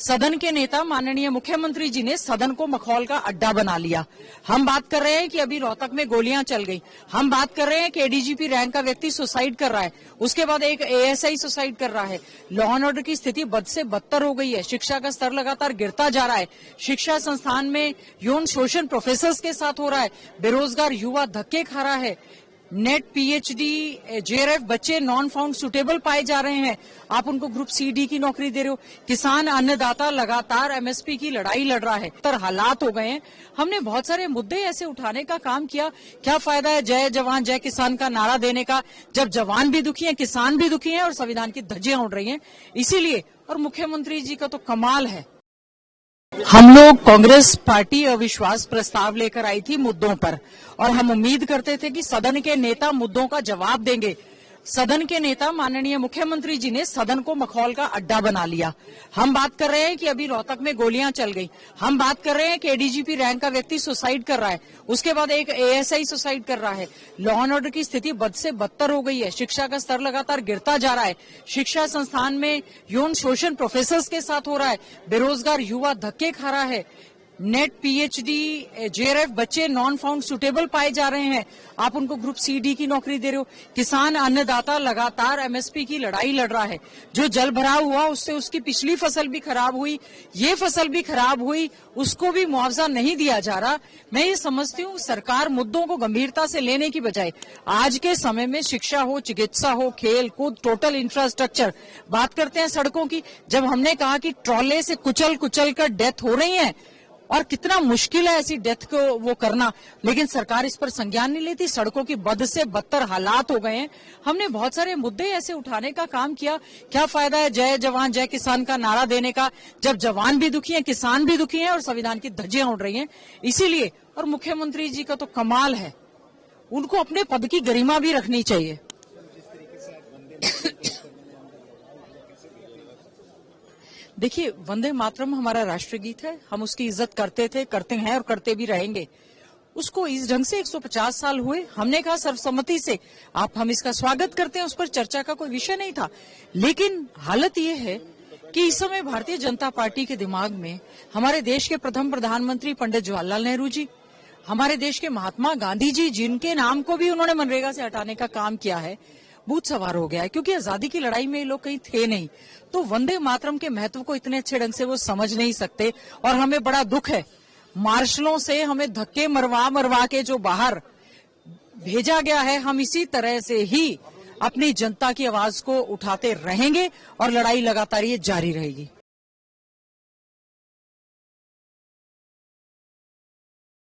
सदन के नेता माननीय मुख्यमंत्री जी ने सदन को मखौल का अड्डा बना लिया। हम बात कर रहे हैं कि अभी रोहतक में गोलियां चल गई। हम बात कर रहे हैं कि एडीजीपी रैंक का व्यक्ति सुसाइड कर रहा है, उसके बाद एक एएसआई सुसाइड कर रहा है। लॉ एंड ऑर्डर की स्थिति बद से बदतर हो गई है। शिक्षा का स्तर लगातार गिरता जा रहा है। शिक्षा संस्थान में यौन शोषण प्रोफेसर्स के साथ हो रहा है। बेरोजगार युवा धक्के खा रहा है। नेट पीएचडी जेआरएफ बच्चे नॉन फाउंड सुटेबल पाए जा रहे हैं। आप उनको ग्रुप सी डी की नौकरी दे रहे हो। किसान अन्नदाता लगातार एमएसपी की लड़ाई लड़ रहा है। तर हालात हो गए हैं। हमने बहुत सारे मुद्दे ऐसे उठाने का काम किया। क्या फायदा है जय जवान जय किसान का नारा देने का, जब जवान भी दुखी हैं, किसान भी दुखी हैं और संविधान की धज्जियां उड़ रही हैं। इसीलिए और मुख्यमंत्री जी का तो कमाल है। हम लोग कांग्रेस पार्टी अविश्वास प्रस्ताव लेकर आई थी मुद्दों पर, और हम उम्मीद करते थे कि सदन के नेता मुद्दों का जवाब देंगे। सदन के नेता माननीय मुख्यमंत्री जी ने सदन को मखौल का अड्डा बना लिया। हम बात कर रहे हैं कि अभी रोहतक में गोलियां चल गई। हम बात कर रहे हैं कि एडीजीपी रैंक का व्यक्ति सुसाइड कर रहा है, उसके बाद एक एएसआई सुसाइड कर रहा है। लॉ एंड ऑर्डर की स्थिति बद से बदतर हो गई है। शिक्षा का स्तर लगातार गिरता जा रहा है। शिक्षा संस्थान में यौन शोषण प्रोफेसर्स के साथ हो रहा है। बेरोजगार युवा धक्के खा रहा है। नेट पीएचडी जेआरएफ बच्चे नॉन फाउंड सुटेबल पाए जा रहे हैं। आप उनको ग्रुप सी डी की नौकरी दे रहे हो। किसान अन्नदाता लगातार एमएसपी की लड़ाई लड़ रहा है। जो जल भराव हुआ उससे उसकी पिछली फसल भी खराब हुई, ये फसल भी खराब हुई, उसको भी मुआवजा नहीं दिया जा रहा। मैं ये समझती हूँ सरकार मुद्दों को गंभीरता से लेने की बजाय आज के समय में शिक्षा हो, चिकित्सा हो, खेल कूद, टोटल इंफ्रास्ट्रक्चर, बात करते हैं सड़कों की। जब हमने कहा कि ट्रॉले से कुचल कुचल कर डेथ हो रही है और कितना मुश्किल है ऐसी डेथ को वो करना, लेकिन सरकार इस पर संज्ञान नहीं लेती। सड़कों की बद से बदतर हालात हो गए हैं। हमने बहुत सारे मुद्दे ऐसे उठाने का काम किया। क्या फायदा है जय जवान जय किसान का नारा देने का, जब जवान भी दुखी हैं, किसान भी दुखी हैं और संविधान की धज्जियां उड़ रही हैं। इसीलिए और मुख्यमंत्री जी का तो कमाल है, उनको अपने पद की गरिमा भी रखनी चाहिए। देखिए, वंदे मातरम हमारा राष्ट्रगीत है। हम उसकी इज्जत करते थे, करते हैं और करते भी रहेंगे। उसको इस ढंग से 150 साल हुए, हमने कहा सर्वसम्मति से हम इसका स्वागत करते हैं। उस पर चर्चा का कोई विषय नहीं था। लेकिन हालत ये है कि इस समय भारतीय जनता पार्टी के दिमाग में हमारे देश के प्रथम प्रधानमंत्री पंडित जवाहरलाल नेहरू जी, हमारे देश के महात्मा गांधी जी, जिनके नाम को भी उन्होंने मनरेगा से हटाने का काम किया है, भूत सवार हो गया है। क्योंकि आजादी की लड़ाई में ये लोग कहीं थे नहीं, तो वंदे मातरम के महत्व को इतने अच्छे ढंग से वो समझ नहीं सकते। और हमें बड़ा दुख है, मार्शलों से हमें धक्के मरवा मरवा के जो बाहर भेजा गया है, हम इसी तरह से ही अपनी जनता की आवाज को उठाते रहेंगे और लड़ाई लगातार ये जारी रहेगी।